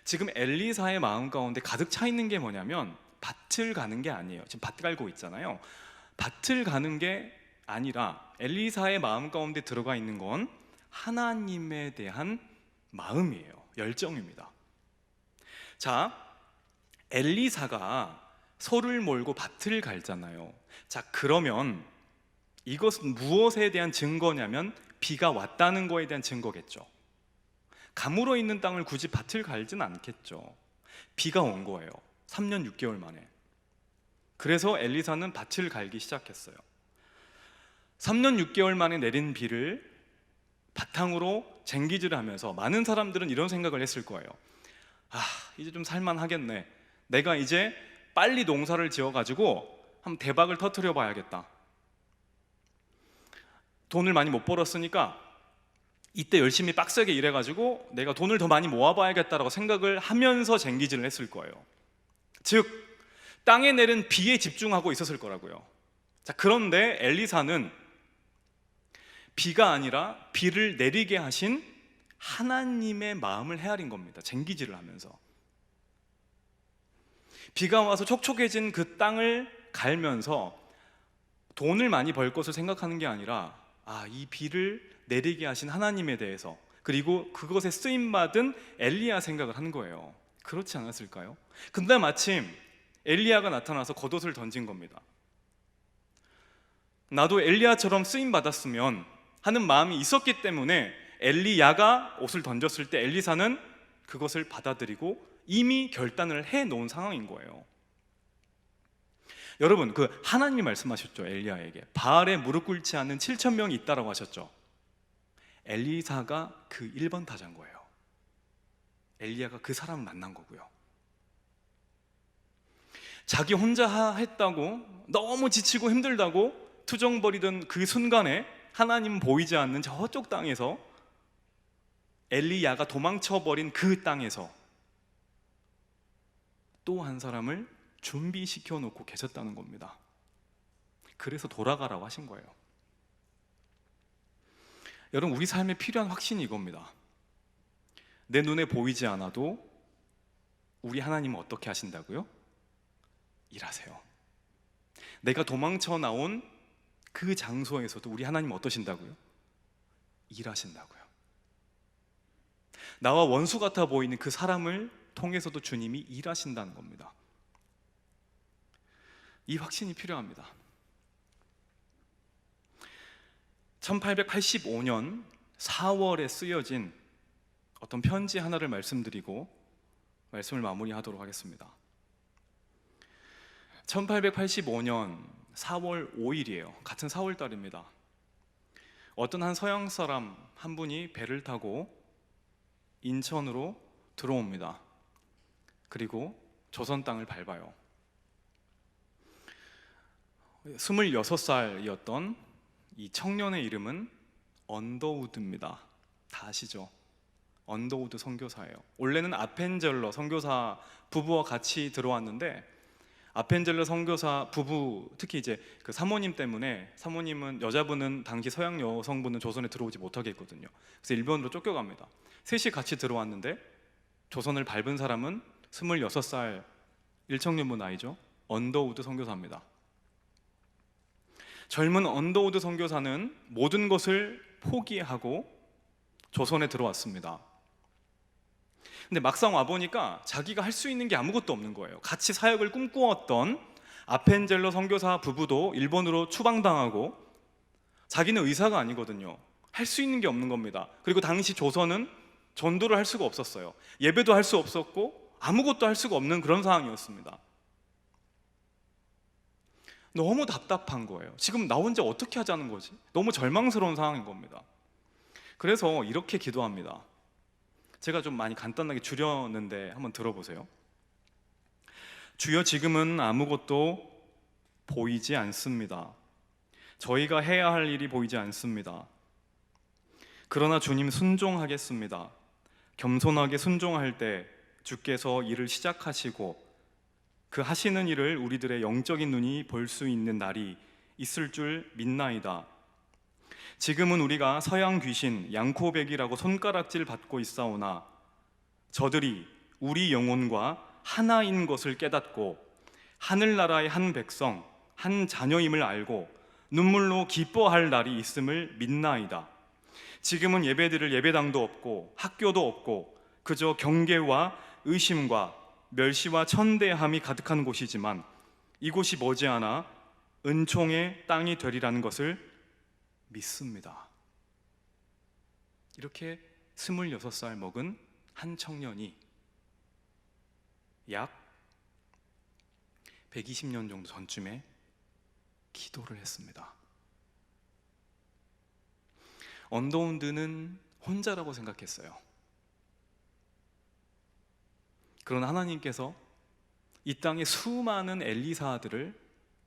지금 엘리사의 마음 가운데 가득 차 있는 게 뭐냐면 밭을 가는 게 아니에요. 지금 밭 갈고 있잖아요. 밭을 가는 게 아니라 엘리사의 마음 가운데 들어가 있는 건 하나님에 대한 마음이에요. 열정입니다. 자, 엘리사가 소를 몰고 밭을 갈잖아요. 자, 그러면 이것은 무엇에 대한 증거냐면 비가 왔다는 거에 대한 증거겠죠. 가물어 있는 땅을 굳이 밭을 갈진 않겠죠. 비가 온 거예요. 3년 6개월 만에. 그래서 엘리사는 밭을 갈기 시작했어요. 3년 6개월 만에 내린 비를 바탕으로 쟁기질을 하면서 많은 사람들은 이런 생각을 했을 거예요. 이제 좀 살만하겠네. 내가 이제 빨리 농사를 지어가지고 한번 대박을 터뜨려 봐야겠다. 돈을 많이 못 벌었으니까 이때 열심히 빡세게 일해가지고 내가 돈을 더 많이 모아봐야겠다라고 생각을 하면서 쟁기질을 했을 거예요. 즉, 땅에 내린 비에 집중하고 있었을 거라고요. 자, 그런데 엘리사는 비가 아니라 비를 내리게 하신 하나님의 마음을 헤아린 겁니다. 쟁기질을 하면서. 비가 와서 촉촉해진 그 땅을 갈면서 돈을 많이 벌 것을 생각하는 게 아니라 이 비를 내리게 하신 하나님에 대해서, 그리고 그것에 쓰임받은 엘리야 생각을 한 거예요. 그렇지 않았을까요? 근데 마침 엘리야가 나타나서 겉옷을 던진 겁니다. 나도 엘리야처럼 쓰임받았으면 하는 마음이 있었기 때문에 엘리야가 옷을 던졌을 때 엘리사는 그것을 받아들이고 이미 결단을 해놓은 상황인 거예요. 여러분, 그 하나님이 말씀하셨죠. 엘리야에게 바알에 무릎 꿇지 않는 7,000명이 있다라고 하셨죠. 엘리사가 그 1번 타자인 거예요. 엘리야가 그 사람을 만난 거고요. 자기 혼자 했다고 너무 지치고 힘들다고 투정 벌이던 그 순간에 하나님 보이지 않는 저쪽 땅에서, 엘리야가 도망쳐버린 그 땅에서 또 한 사람을 준비시켜 놓고 계셨다는 겁니다. 그래서 돌아가라고 하신 거예요. 여러분, 우리 삶에 필요한 확신이 이겁니다. 내 눈에 보이지 않아도 우리 하나님은 어떻게 하신다고요? 일하세요. 내가 도망쳐 나온 그 장소에서도 우리 하나님 어떠신다고요? 일하신다고요. 나와 원수 같아 보이는 그 사람을 통해서도 주님이 일하신다는 겁니다. 이 확신이 필요합니다. 1885년 4월에 쓰여진 어떤 편지 하나를 말씀드리고 말씀을 마무리하도록 하겠습니다. 1885년 4월 5일이에요. 같은 4월 달입니다. 어떤 한 서양 사람 한 분이 배를 타고 인천으로 들어옵니다. 그리고 조선 땅을 밟아요. 26살이었던 이 청년의 이름은 언더우드입니다. 다 아시죠? 언더우드 선교사예요. 원래는 아펜젤러 선교사 부부와 같이 들어왔는데, 아펜젤러 선교사 부부, 특히 이제 그 사모님 때문에, 사모님은 여자분은 당시 서양 여성분은 조선에 들어오지 못하게 했거든요. 그래서 일본으로 쫓겨갑니다. 셋이 같이 들어왔는데 조선을 밟은 사람은 26살 일청년부 나이죠. 언더우드 선교사입니다. 젊은 언더우드 선교사는 모든 것을 포기하고 조선에 들어왔습니다. 근데 막상 와보니까 자기가 할 수 있는 게 아무것도 없는 거예요. 같이 사역을 꿈꾸었던 아펜젤러 선교사 부부도 일본으로 추방당하고, 자기는 의사가 아니거든요. 할 수 있는 게 없는 겁니다. 그리고 당시 조선은 전도를 할 수가 없었어요. 예배도 할 수 없었고 아무것도 할 수가 없는 그런 상황이었습니다. 너무 답답한 거예요. 지금 나 혼자 어떻게 하자는 거지? 너무 절망스러운 상황인 겁니다. 그래서 이렇게 기도합니다. 제가 좀 많이 간단하게 줄였는데 한번 들어보세요. 주여, 지금은 아무것도 보이지 않습니다. 저희가 해야 할 일이 보이지 않습니다. 그러나 주님, 순종하겠습니다. 겸손하게 순종할 때 주께서 일을 시작하시고 그 하시는 일을 우리들의 영적인 눈이 볼 수 있는 날이 있을 줄 믿나이다. 지금은 우리가 서양 귀신 양코백이라고 손가락질 받고 있사오나 저들이 우리 영혼과 하나인 것을 깨닫고 하늘나라의 한 백성, 한 자녀임을 알고 눈물로 기뻐할 날이 있음을 믿나이다. 지금은 예배드릴 예배당도 없고 학교도 없고 그저 경계와 의심과 멸시와 천대함이 가득한 곳이지만 이곳이 머지않아 은총의 땅이 되리라는 것을 믿습니다. 이렇게 26살 먹은 한 청년이 약 120년 정도 전쯤에 기도를 했습니다. 언더우드는 혼자라고 생각했어요. 그러나 하나님께서 이 땅에 수많은 엘리사들을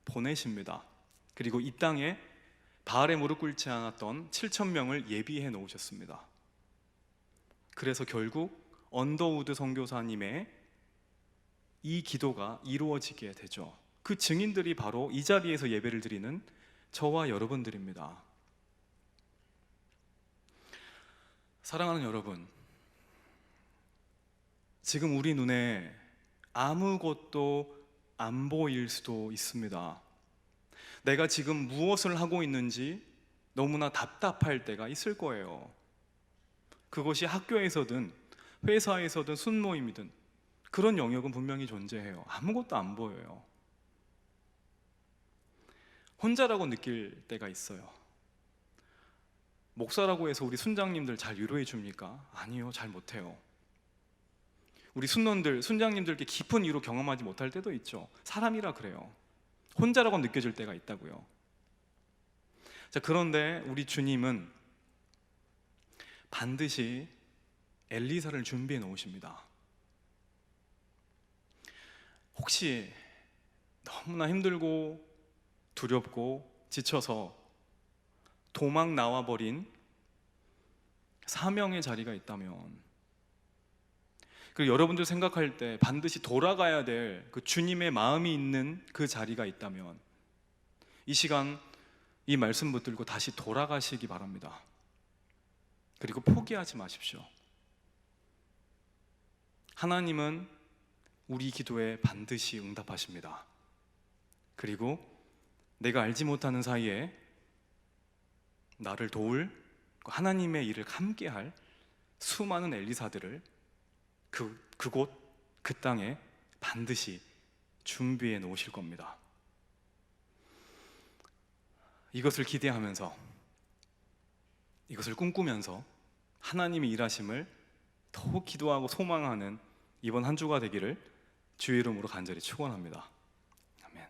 보내십니다. 그리고 이 땅에 바알에 무릎 꿇지 않았던 7,000명을 예비해 놓으셨습니다. 그래서 결국 언더우드 선교사님의 이 기도가 이루어지게 되죠. 그 증인들이 바로 이 자리에서 예배를 드리는 저와 여러분들입니다. 사랑하는 여러분, 지금 우리 눈에 아무것도 안 보일 수도 있습니다. 내가 지금 무엇을 하고 있는지 너무나 답답할 때가 있을 거예요. 그것이 학교에서든 회사에서든 순모임이든 그런 영역은 분명히 존재해요. 아무것도 안 보여요. 혼자라고 느낄 때가 있어요. 목사라고 해서 우리 순장님들 잘 위로해 줍니까? 아니요, 잘 못해요. 우리 순원들, 순장님들께 깊은 위로 경험하지 못할 때도 있죠. 사람이라 그래요. 혼자라고 느껴질 때가 있다고요. 자, 그런데 우리 주님은 반드시 엘리사를 준비해 놓으십니다. 혹시 너무나 힘들고 두렵고 지쳐서 도망 나와버린 사명의 자리가 있다면, 그리고 여러분들 생각할 때 반드시 돌아가야 될 그 주님의 마음이 있는 그 자리가 있다면, 이 시간 이 말씀 붙들고 다시 돌아가시기 바랍니다. 그리고 포기하지 마십시오. 하나님은 우리 기도에 반드시 응답하십니다. 그리고 내가 알지 못하는 사이에 나를 도울 하나님의 일을 함께할 수많은 엘리사들을 그곳 그 땅에 반드시 준비해 놓으실 겁니다. 이것을 기대하면서, 이것을 꿈꾸면서 하나님의 일하심을 더욱 기도하고 소망하는 이번 한 주가 되기를 주의 이름으로 간절히 축원합니다. 아멘.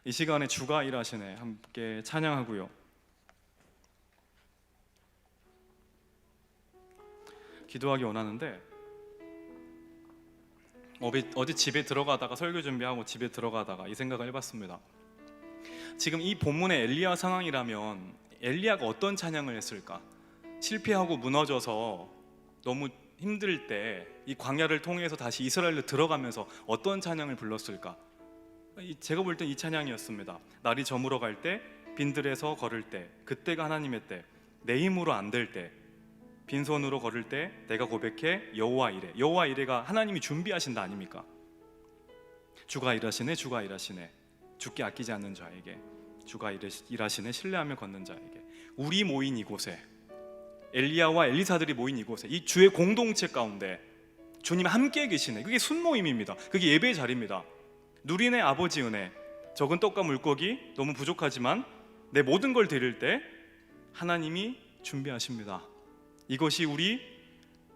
이 시간에 주가 일하시네 함께 찬양하고요. 기도하기 원하는데, 어제 집에 들어가다가 설교 준비하고 집에 들어가다가 이 생각을 해봤습니다. 지금 이 본문의 엘리야 상황이라면 엘리야가 어떤 찬양을 했을까? 실패하고 무너져서 너무 힘들 때 이 광야를 통해서 다시 이스라엘로 들어가면서 어떤 찬양을 불렀을까? 제가 볼 땐 이 찬양이었습니다. 날이 저물어 갈 때, 빈들에서 걸을 때, 그때가 하나님의 때, 내 힘으로 안 될 때, 빈손으로 걸을 때 내가 고백해 여호와 이레. 여호와 이레가 하나님이 준비하신다 아닙니까? 주가 일하시네, 주가 일하시네. 주께 아끼지 않는 자에게, 주가 일하시네, 신뢰하며 걷는 자에게. 우리 모인 이곳에, 엘리야와 엘리사들이 모인 이곳에, 이 주의 공동체 가운데 주님 함께 계시네. 그게 순모임입니다. 그게 예배의 자리입니다. 누리네 아버지 은혜, 적은 떡과 물고기 너무 부족하지만 내 모든 걸 드릴 때 하나님이 준비하십니다. 이것이 우리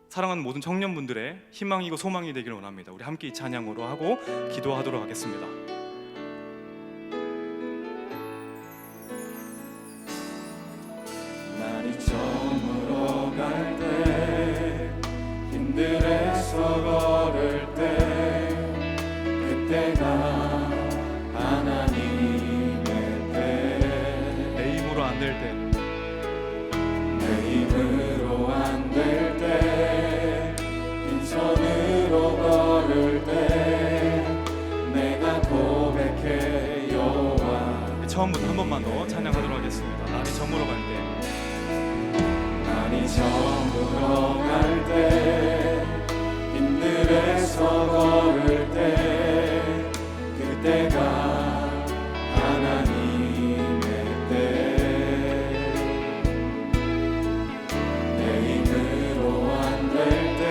사랑하는 모든 청년분들의 희망이고 소망이 되기를 원합니다. 우리 함께 이 찬양으로 하고 기도하도록 하겠습니다. 날이 저물어 갈 때, 빈들에서 걸을 때, 그때가 하나님의 때. 내 힘으로 안 될 때, 내 힘으로 안 될 때, 빈손으로 걸을 때, 내가 고백해 여호와. 처음부터 한 번만 더 찬양하도록 하겠습니다. 날이 저물어 갈 때, 날이 저물어 갈 때, 빈들에서 걸을 때, 그때가 하나님의 때. 내 힘으로 안 될 때,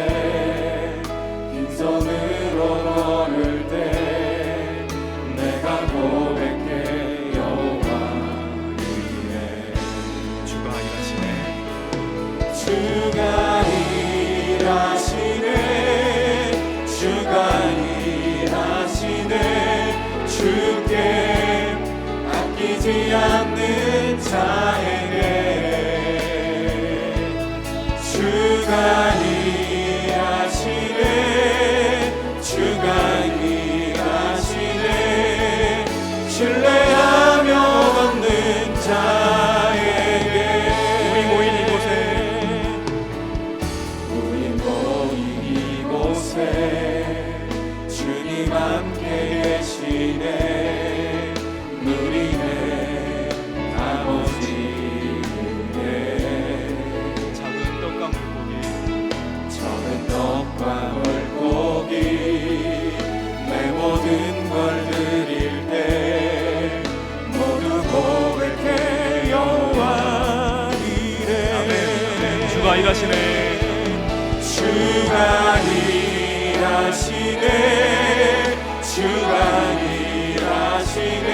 빈손으로 걸을 때, 내가 고백해 여호와 이레. 주가 일하시네, 주가 일하시네, 주가 일하시네. 주께 아끼지 않는 자에게 주가 일하시네, 주가 일하시네. 신뢰하며 걷는 자에게. 우리 모인 이곳에, 우리 모인 이곳에 주님 함께 계시네. 누리네 아버지 은혜. 작은 떡과 물고기, 적은 떡과 물고기 내 모든 걸 드릴 때 모두 고백해 여호와 이레. 아멘. 주가 일하시네, 주가 일하시네, 주가 일하시네.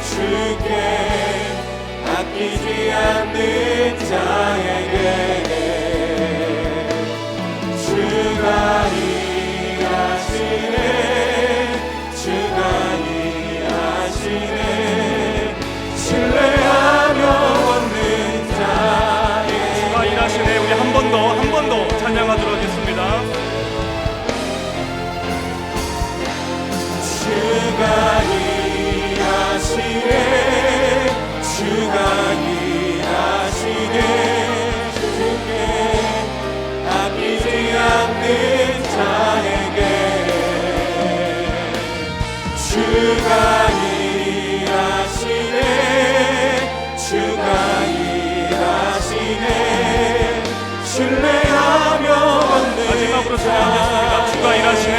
주께 아끼지 않는 자에게 주가 일하시네, 주가 일하시네. 신뢰하며 걷는 자에게. 주가 일하시네. 우리 한 번 더 찬양하도록 하겠습니다. 주가 일하시네, 주가 일하시네. 주께 아끼지 않는 자에게 주가 일하시네, 주가 일하시네. 신뢰하며 걷는 마지막으로 찬양하겠습니다. 주가 일하시네,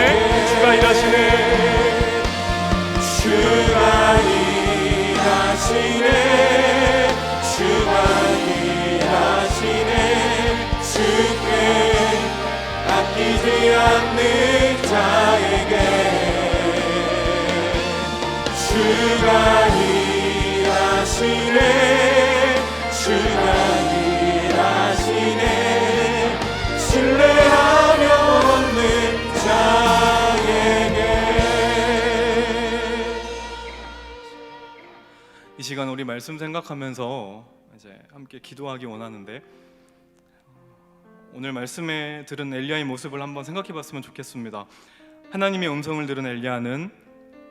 주가 일하시네. 주가 아끼지 않는 자에게 주가 일하시네 주가 일하시네 신뢰하며 얻는 자에게. 이 시간 우리 말씀 생각하면서 이제 함께 기도하기 원하는데, 오늘 말씀에 들은 엘리야의 모습을 한번 생각해 봤으면 좋겠습니다. 하나님의 음성을 들은 엘리야는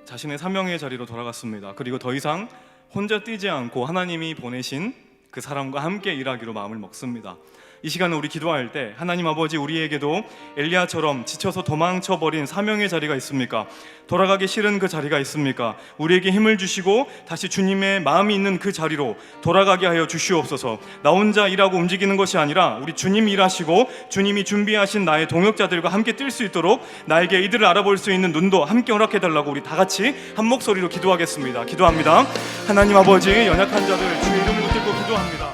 자신의 사명의 자리로 돌아갔습니다. 그리고 더 이상 혼자 뛰지 않고 하나님이 보내신 그 사람과 함께 일하기로 마음을 먹습니다. 이 시간에 우리 기도할 때 하나님 아버지, 우리에게도 엘리야처럼 지쳐서 도망쳐버린 사명의 자리가 있습니까? 돌아가기 싫은 그 자리가 있습니까? 우리에게 힘을 주시고 다시 주님의 마음이 있는 그 자리로 돌아가게 하여 주시옵소서. 나 혼자 일하고 움직이는 것이 아니라 우리 주님이 일하시고 주님이 준비하신 나의 동역자들과 함께 뛸 수 있도록 나에게 이들을 알아볼 수 있는 눈도 함께 허락해달라고 우리 다 같이 한 목소리로 기도하겠습니다. 기도합니다. 하나님 아버지, 연약한 자들 주의 이름을 붙들고 기도합니다.